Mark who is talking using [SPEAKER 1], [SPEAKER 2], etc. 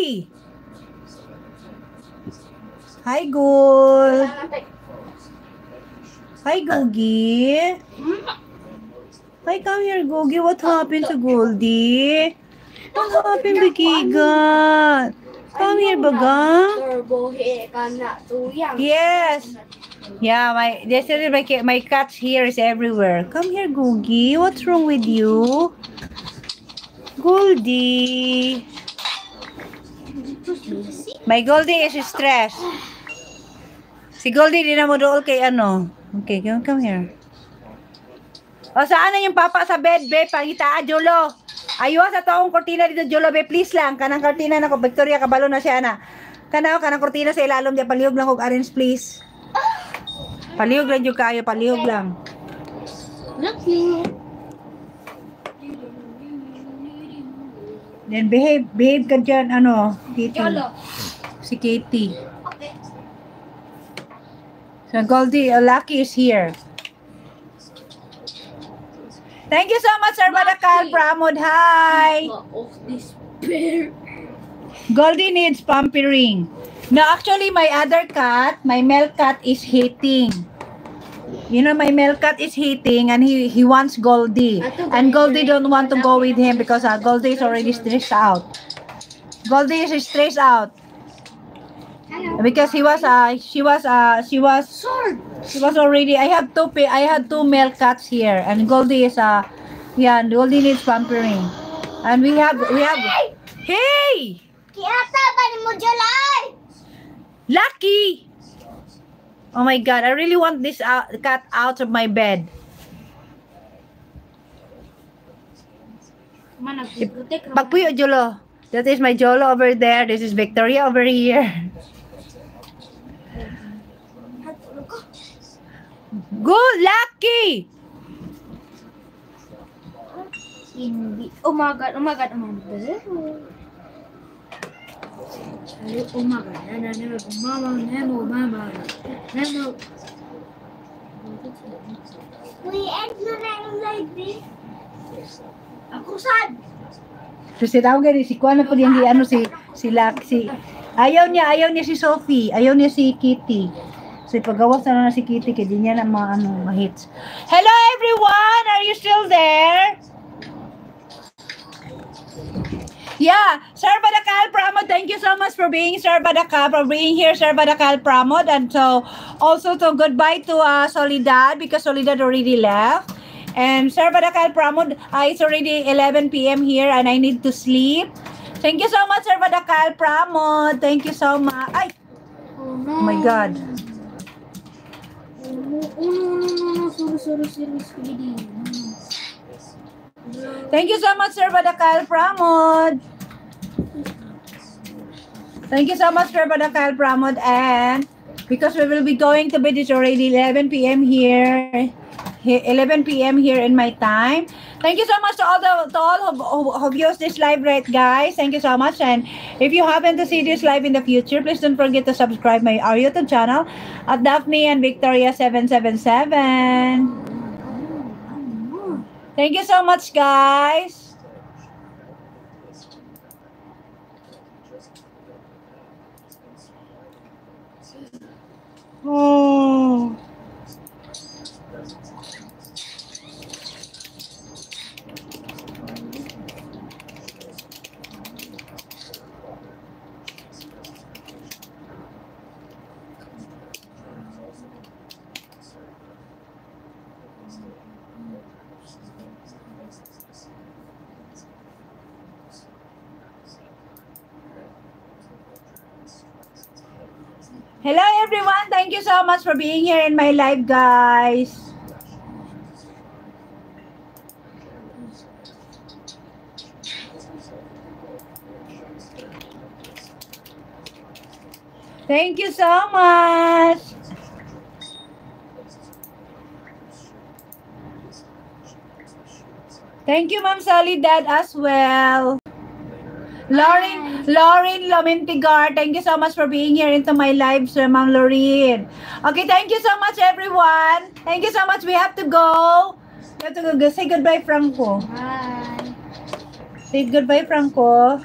[SPEAKER 1] Googie. Hi, Gold. Hi, Googie. Hi, come here, Googie. What happened to Goldie? What happened to Giga? Come here, Baga. Yes. Yeah, my cat's here is everywhere. Come here, Googie. What's wrong with you? Goldie. My Goldie is stressed. Si Goldie din na mo doon kay ano. Okay, come here. O, saan na yung papa sa bed, be? Pangita, Jolo. Ayos sa taong kortina dito, Jolo, be. Please lang. Kanang kortina na ko. Victoria, kabalo na siya na. Kanang kortina sa ilalom diya. Palihog lang kong orange, please. Palihog lang yung kayo. Palihog lang. Then, behave ka dyan, ano, dito. Si Katie. So, Goldie, Lucky is here. Thank you so much, Sir Badakal Pramod. Hi. Goldie needs pampering. No, actually, my other cat, my male cat is hating. You know, my male cat is hating and he wants Goldie. And Goldie don't want to go with him because Goldie is already stressed out. Goldie is stressed out. Because she was already. I had two male cats here, and Goldie is yeah, Goldie needs pampering, and we have. Hey, Lucky! Oh my God, I really want this cat out of my bed. Pagpuyo, Jolo. That is my Jolo over there. This is Victoria over here. Good, Lucky!
[SPEAKER 2] Hindi. Oh my God, oh my God, oh my God. Oh my God, mama. We end like this. Ako sad.
[SPEAKER 1] So si tawag ni si Kuan na po yung ano si Lucky. Ayaw niya si Sophie, ayaw niya si Kitty. So pagawas na si Kitty kaya di niya na ma-hits. Hello everyone, are you still there? Yeah, Sir Badakal Pramod, thank you so much for being here, Sir Badakal Pramod. And so also to goodbye to Soledad because Soledad already left. And Sir Badakal Pramod, it's already 11 p.m. here and I need to sleep. Thank you so much, Sir Badakal Pramod. Thank you so much. Ay! Oh my God.
[SPEAKER 2] No. Sorry.
[SPEAKER 1] Thank you so much, Sir Badakal Pramod. Thank you so much, Sir Badakal Pramod. And because we will be going to bed, it's already 11 p.m. here. 11 p.m. here in my time. Thank you so much to all who views this live, right, guys? Thank you so much. And if you happen to see this live in the future, please don't forget to subscribe our YouTube channel at Daphne and Victoria 777. Thank you so much, guys. Oh. Hello everyone, thank you so much for being here in my live, guys. Thank you so much. Thank you, Ma'am Soledad, as well. Lauren Lomentigar, thank you so much for being here into my live, Sir Ma'am Lauren. Okay, thank you so much, everyone. Thank you so much. We have to go. We have to go. Say goodbye, Franco.
[SPEAKER 2] Bye.
[SPEAKER 1] Say goodbye, Franco.